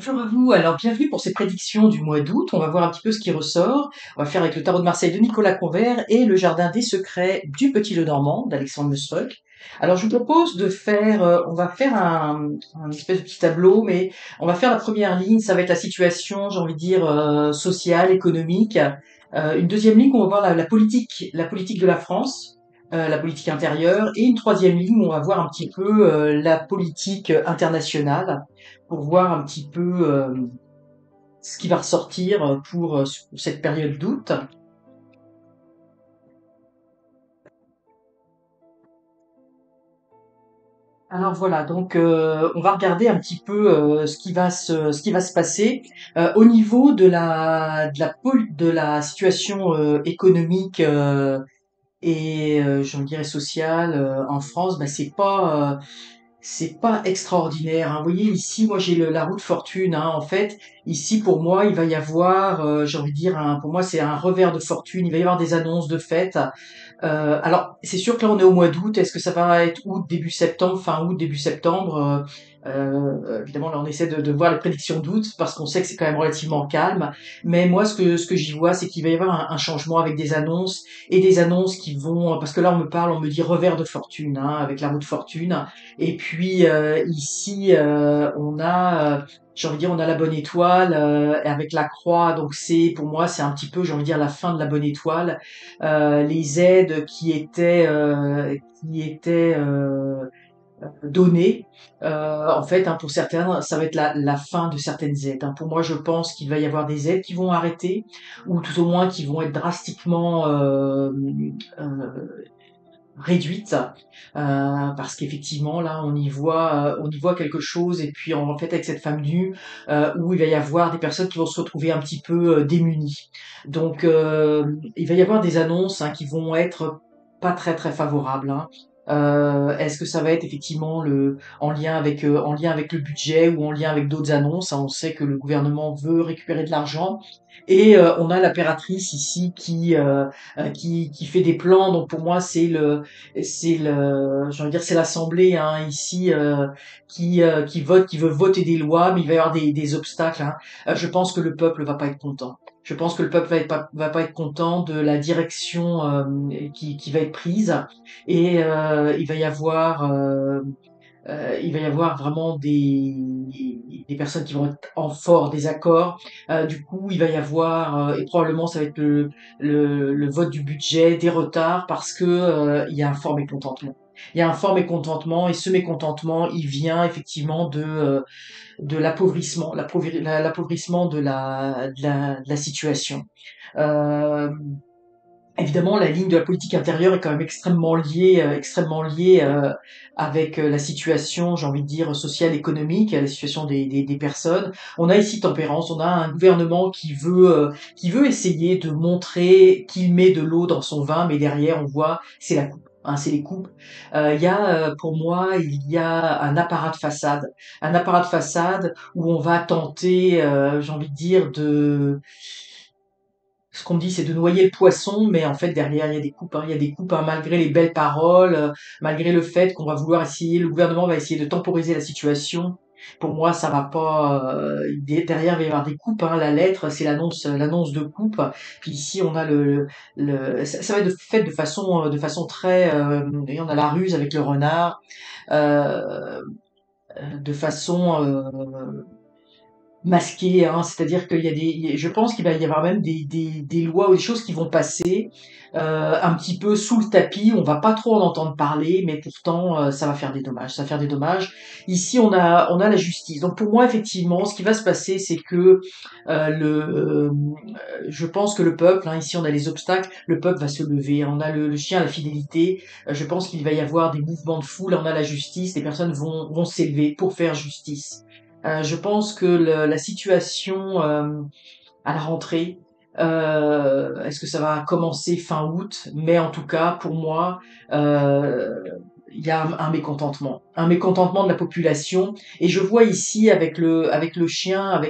Bonjour à vous. Alors, bienvenue pour ces prédictions du mois d'août. On va voir un petit peu ce qui ressort. On va faire avec le tarot de Marseille de Nicolas Convert et le jardin des secrets du Petit Lenormand d'Alexandre Mestruck. Alors, je vous propose de faire, on va faire un espèce de petit tableau, mais on va faire la première ligne. Ça va être la situation, j'ai envie de dire, sociale, économique. Une deuxième ligne, on va voir la politique de la France. La politique intérieure, et une troisième ligne où on va voir un petit peu la politique internationale pour voir un petit peu ce qui va ressortir pour cette période d'août. Alors voilà, donc on va regarder un petit peu ce qui va se passer au niveau de la situation économique et j'en dirais sociale en France. Ben c'est pas extraordinaire, hein. Vous voyez ici, moi j'ai la roue de fortune, hein. En fait, ici pour moi, il va y avoir, j'ai envie de dire, pour moi c'est un revers de fortune. Il va y avoir des annonces de fêtes. Alors, c'est sûr que là, on est au mois d'août. Est-ce que ça va être août, début septembre, fin août, début septembre? Évidemment, là, on essaie de voir les prédictions d'août parce qu'on sait que c'est quand même relativement calme. Mais moi, ce que j'y vois, c'est qu'il va y avoir un changement avec des annonces et des annonces qui vont, parce que là, on me dit revers de fortune, hein, avec la roue de fortune. Et puis ici, j'ai envie de dire, on a la bonne étoile avec la croix. Donc c'est, pour moi, c'est un petit peu, j'ai envie de dire, la fin de la bonne étoile, les aides qui étaient données. En fait, hein, pour certains, ça va être la fin de certaines aides, hein. Pour moi, je pense qu'il va y avoir des aides qui vont arrêter, ou tout au moins qui vont être drastiquement réduites, parce qu'effectivement là on y voit quelque chose. Et puis en fait avec cette femme nue où il va y avoir des personnes qui vont se retrouver un petit peu démunies. Donc il va y avoir des annonces, hein, qui vont être pas très très favorables, hein. Est-ce que ça va être effectivement en lien avec le budget ou en lien avec d'autres annonces, hein? On sait que le gouvernement veut récupérer de l'argent et on a l'impératrice ici qui fait des plans. Donc pour moi j'ai envie de dire, c'est l'Assemblée, hein, ici, qui veut voter des lois, mais il va y avoir des obstacles, hein. Je pense que le peuple va pas être content. Je pense que le peuple va pas être content de la direction qui va être prise, et il va y avoir vraiment des personnes qui vont être en fort désaccord. Du coup, il va y avoir, et probablement ça va être le vote du budget, des retards, parce que il y a un fort mécontentement. Il y a un fort mécontentement, et ce mécontentement, il vient effectivement de l'appauvrissement de la situation. Euh, Évidemment, la ligne de la politique intérieure est quand même extrêmement liée avec la situation, j'ai envie de dire, sociale, économique, la situation des personnes. On a ici tempérance, on a un gouvernement qui veut essayer de montrer qu'il met de l'eau dans son vin, mais derrière, on voit, c'est la coupe, hein, c'est les coupes. Pour moi, il y a un apparat de façade où on va tenter, j'ai envie de dire, ce qu'on me dit, c'est de noyer le poisson, mais en fait derrière il y a des coupes, hein. Il y a des coupes, hein, malgré les belles paroles, malgré le fait qu'on va vouloir essayer, le gouvernement va essayer de temporiser la situation. Pour moi, ça va pas. Derrière, il va y avoir des coupes, hein. La lettre, c'est l'annonce de coupe. Puis ici, on a ça va être fait de façon très. Et on a la ruse avec le renard, euh, de façon masqué, hein. C'est-à-dire qu'il y a je pense qu'il va y avoir même des lois ou des choses qui vont passer un petit peu sous le tapis. On va pas trop en entendre parler, mais pourtant ça va faire des dommages. Ça va faire des dommages. Ici, on a la justice. Donc pour moi, effectivement, ce qui va se passer, c'est que je pense que le peuple, hein, ici on a les obstacles, le peuple va se lever. On a le chien à la fidélité. Je pense qu'il va y avoir des mouvements de foule. On a la justice. Les personnes vont s'élever pour faire justice. Je pense que la situation à la rentrée, est-ce que ça va commencer fin août? Mais en tout cas, pour moi, euh, il y a un mécontentement de la population. Et je vois ici avec le chien,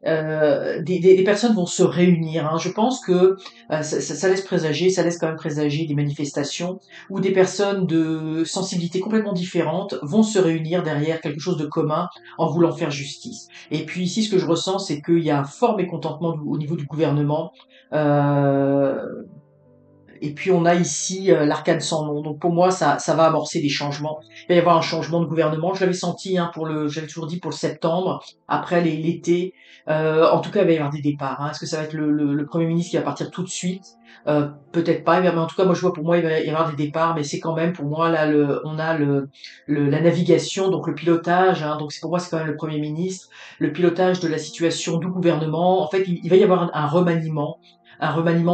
des personnes vont se réunir, hein. Je pense que ça laisse présager, ça laisse quand même présager des manifestations où des personnes de sensibilité complètement différentes vont se réunir derrière quelque chose de commun en voulant faire justice. Et puis ici, ce que je ressens, c'est qu'il y a un fort mécontentement au niveau du gouvernement. Euh, et puis on a ici l'arcane sans nom. Donc pour moi, ça va amorcer des changements. Il va y avoir un changement de gouvernement. Je l'avais senti j'avais toujours dit pour le septembre, après l'été. En tout cas, il va y avoir des départs, hein. Est-ce que ça va être le Premier ministre qui va partir tout de suite? Peut-être pas. Mais en tout cas, moi je vois pour moi il va y avoir des départs, mais c'est quand même pour moi là on a la navigation, donc le pilotage, hein. Donc c'est pour moi c'est quand même le Premier ministre, le pilotage de la situation du gouvernement. En fait, il va y avoir un remaniement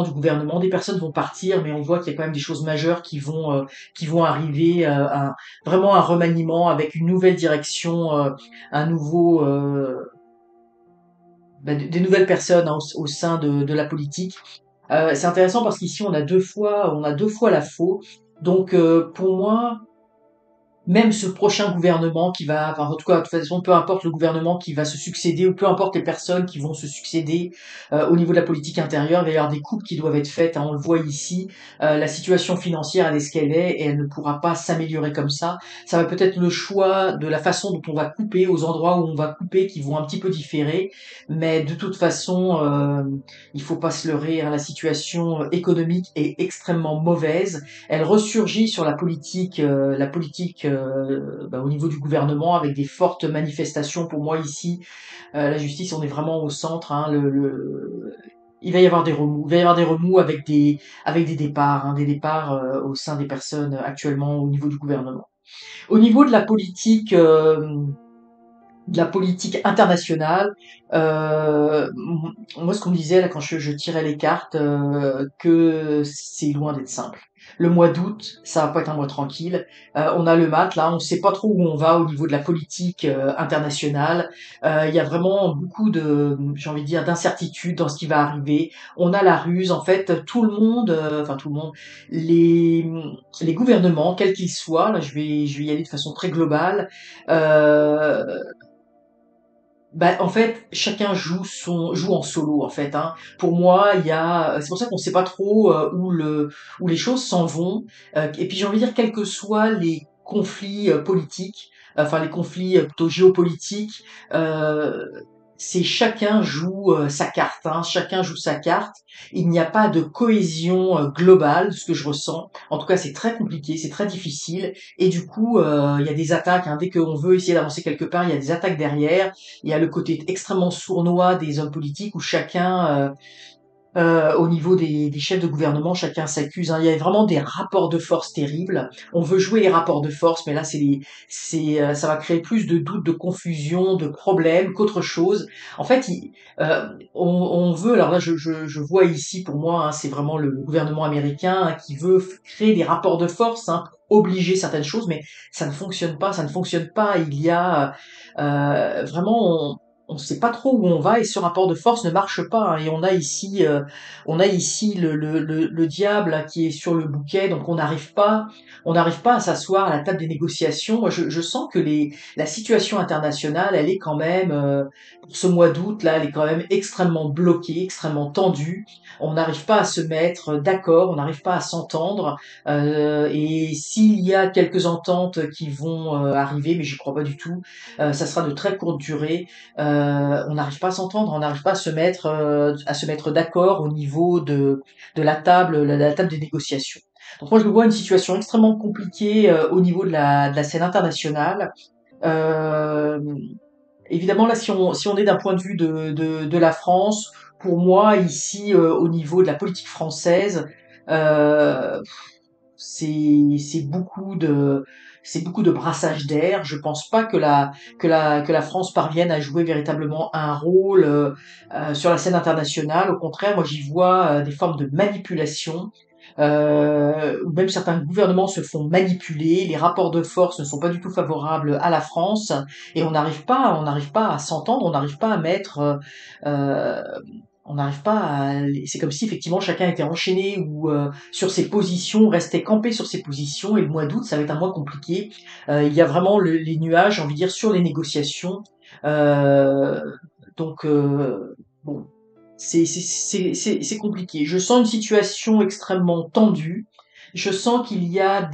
du gouvernement. Des personnes vont partir, mais on voit qu'il y a quand même des choses majeures qui vont arriver. Vraiment un remaniement avec une nouvelle direction, un nouveau, des nouvelles personnes, hein, au sein de la politique. C'est intéressant parce qu'ici on a deux fois la faux. Donc pour moi, même ce prochain gouvernement qui va, enfin, en tout cas, de toute façon, peu importe le gouvernement qui va se succéder ou peu importe les personnes qui vont se succéder au niveau de la politique intérieure, il va y avoir des coupes qui doivent être faites, hein. On le voit ici, la situation financière elle est ce qu'elle est et elle ne pourra pas s'améliorer comme ça. Ça va peut-être le choix de la façon dont on va couper, aux endroits où on va couper qui vont un petit peu différer, mais de toute façon, il faut pas se leurrer, hein. La situation économique est extrêmement mauvaise. Elle ressurgit sur la politique au niveau du gouvernement avec des fortes manifestations. Pour moi ici, la justice, on est vraiment au centre, hein. Il va y avoir des remous, il va y avoir des remous avec des départs, hein, des départs au sein des personnes actuellement au niveau du gouvernement. Au niveau de la politique internationale. Moi, ce qu'on me disait là quand je tirais les cartes, que c'est loin d'être simple. Le mois d'août, ça va pas être un mois tranquille. On a le mat là, on sait pas trop où on va au niveau de la politique internationale. Il y a vraiment beaucoup j'ai envie de dire, d'incertitudes dans ce qui va arriver. On a la ruse, en fait, tout le monde, enfin tout le monde, les les gouvernements, quels qu'ils soient, là je vais y aller de façon très globale. Euh, en fait, chacun joue en solo en fait, hein. Pour moi, c'est pour ça qu'on sait pas trop où les choses s'en vont. Et puis j'ai envie de dire, quels que soient les conflits politiques, enfin les conflits plutôt géopolitiques, euh, c'est chacun joue sa carte, hein. Chacun joue sa carte. Il n'y a pas de cohésion globale, ce que je ressens. En tout cas, c'est très compliqué, c'est très difficile. Et du coup, il y a des attaques, hein. Dès qu'on veut essayer d'avancer quelque part, il y a des attaques derrière. Il y a le côté extrêmement sournois des hommes politiques où chacun, au niveau des chefs de gouvernement, chacun s'accuse, hein. Il y a vraiment des rapports de force terribles. On veut jouer les rapports de force, mais là, ça va créer plus de doutes, de confusion, de problèmes qu'autre chose. En fait, on veut, alors là, je vois ici, pour moi, hein, c'est vraiment le gouvernement américain, hein, qui veut créer des rapports de force, hein, obliger certaines choses, mais ça ne fonctionne pas, ça ne fonctionne pas. Il y a vraiment, on ne sait pas trop où on va et ce rapport de force ne marche pas, hein. Et on a ici le diable là, qui est sur le bouquet, donc on n'arrive pas à s'asseoir à la table des négociations. Moi, je sens que la situation internationale, elle est quand même, pour ce mois d'août là, elle est quand même extrêmement bloquée, extrêmement tendue. On n'arrive pas à se mettre d'accord, on n'arrive pas à s'entendre. Et s'il y a quelques ententes qui vont arriver, mais j'y crois pas du tout, ça sera de très courte durée. On n'arrive pas à s'entendre, on n'arrive pas à se mettre d'accord au niveau de la table des négociations. Donc moi je vois une situation extrêmement compliquée au niveau de la scène internationale. Euh, Évidemment là si on est d'un point de vue de la France, pour moi ici au niveau de la politique française, euh, c'est c'est beaucoup de brassage d'air. Je pense pas que la France parvienne à jouer véritablement un rôle sur la scène internationale. Au contraire, moi j'y vois des formes de manipulation. Où même certains gouvernements se font manipuler, les rapports de force ne sont pas du tout favorables à la France et on n'arrive pas à s'entendre, on n'arrive pas à mettre On n'arrive pas à... C'est comme si effectivement chacun était enchaîné ou sur ses positions, restait campé sur ses positions. Et le mois d'août, ça va être un mois compliqué. Il y a vraiment les nuages, j'ai envie de dire, sur les négociations. Euh, donc bon, c'est compliqué. Je sens une situation extrêmement tendue. Je sens qu'il y a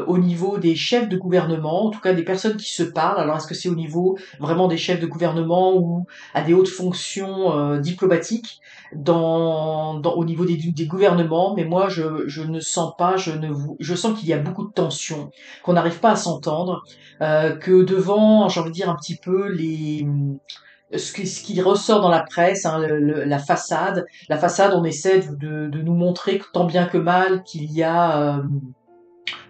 au niveau des chefs de gouvernement, en tout cas des personnes qui se parlent. Alors est-ce que c'est au niveau vraiment des chefs de gouvernement ou à des hautes fonctions diplomatiques au niveau des gouvernements? Mais moi je ne sens pas, je sens qu'il y a beaucoup de tensions, qu'on n'arrive pas à s'entendre, que devant, j'ai envie de dire un petit peu ce qui ressort dans la presse, hein, la façade, on essaie de nous montrer tant bien que mal qu'il y a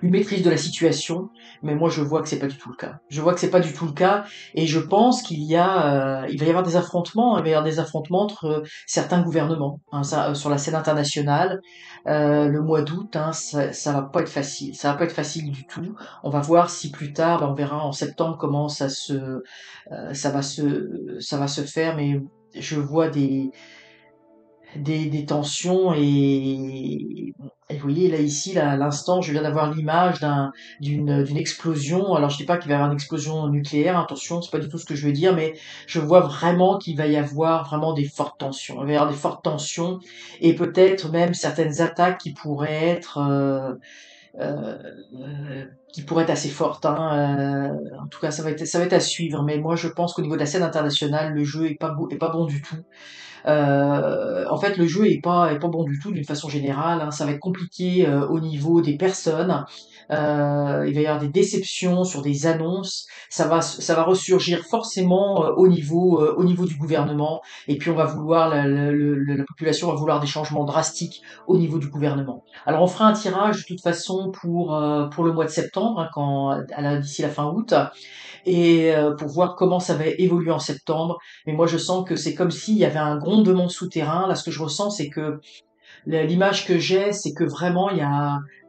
une maîtrise de la situation, mais moi je vois que c'est pas du tout le cas. Je vois que c'est pas du tout le cas, et je pense il va y avoir des affrontements, il va y avoir des affrontements entre certains gouvernements, hein, sur la scène internationale. Le mois d'août, hein, ça va pas être facile, ça va pas être facile du tout. On va voir si plus tard, on verra en septembre comment ça va se faire, mais je vois des tensions et vous voyez là ici là à l'instant je viens d'avoir l'image d'une explosion. Alors je dis pas qu'il va y avoir une explosion nucléaire, attention, c'est pas du tout ce que je veux dire, mais je vois vraiment qu'il va y avoir vraiment des fortes tensions. Il va y avoir des fortes tensions et peut-être même certaines attaques euh, qui pourraient être assez fortes, hein. En tout cas ça va être à suivre, mais moi je pense qu'au niveau de la scène internationale le jeu est pas bon du tout. En fait, le jeu est pas bon du tout d'une façon générale, hein. Ça va être compliqué au niveau des personnes. Il va y avoir des déceptions sur des annonces. Ça va ressurgir forcément au niveau du gouvernement. Et puis on va vouloir, la population va vouloir des changements drastiques au niveau du gouvernement. Alors on fera un tirage de toute façon pour le mois de septembre, hein, d'ici la fin août et pour voir comment ça va évoluer en septembre. Mais moi, je sens que c'est comme s'il y avait un grondement souterrain. Là, ce que je ressens, c'est que l'image que j'ai, c'est que vraiment,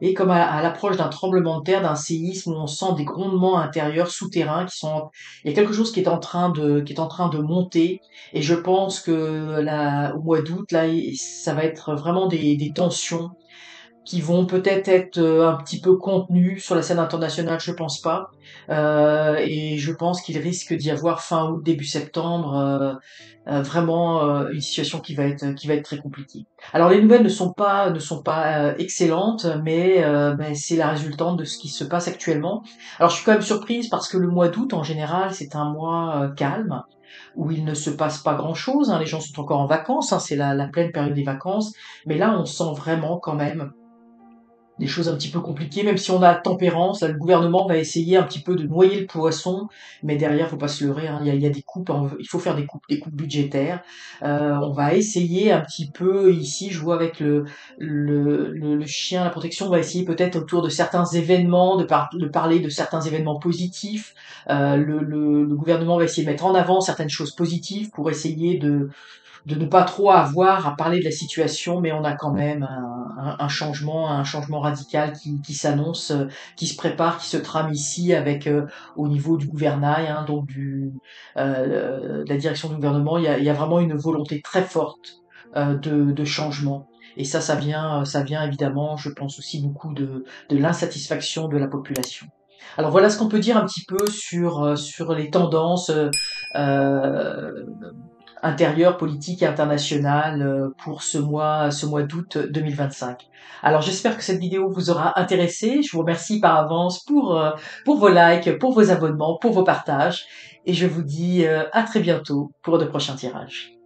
et comme à l'approche d'un tremblement de terre, d'un séisme, où on sent des grondements intérieurs souterrains il y a quelque chose qui est en train de monter. Et je pense que là, au mois d'août, là, ça va être vraiment des tensions qui vont peut-être être un petit peu contenus sur la scène internationale, je pense pas. Et je pense qu'il risque d'y avoir fin août, début septembre, vraiment une situation qui va être très compliquée. Alors les nouvelles ne sont pas excellentes, mais c'est la résultante de ce qui se passe actuellement. Alors je suis quand même surprise parce que le mois d'août en général c'est un mois calme où il ne se passe pas grand-chose, hein. Les gens sont encore en vacances, hein, c'est la pleine période des vacances, mais là on sent vraiment quand même des choses un petit peu compliquées, même si on a tempérance, là, le gouvernement va essayer un petit peu de noyer le poisson, mais derrière, faut pas se leurrer, hein, il y a des coupes, il faut faire des coupes budgétaires. On va essayer un petit peu ici, je vois avec le chien, la protection, on va essayer peut-être autour de certains événements, de parler de certains événements positifs. Le gouvernement va essayer de mettre en avant certaines choses positives pour essayer de ne pas trop avoir à parler de la situation, mais on a quand même un changement radical qui s'annonce, qui se prépare, qui se trame ici avec au niveau du gouvernail, hein, donc de la direction du gouvernement, il y a vraiment une volonté très forte de changement. Et ça vient évidemment, je pense aussi beaucoup de l'insatisfaction de la population. Alors voilà ce qu'on peut dire un petit peu sur les tendances euh, intérieure, politique et internationale pour ce mois d'août 2025. Alors j'espère que cette vidéo vous aura intéressé. Je vous remercie par avance pour vos likes, pour vos abonnements, pour vos partages. Et je vous dis à très bientôt pour de prochains tirages.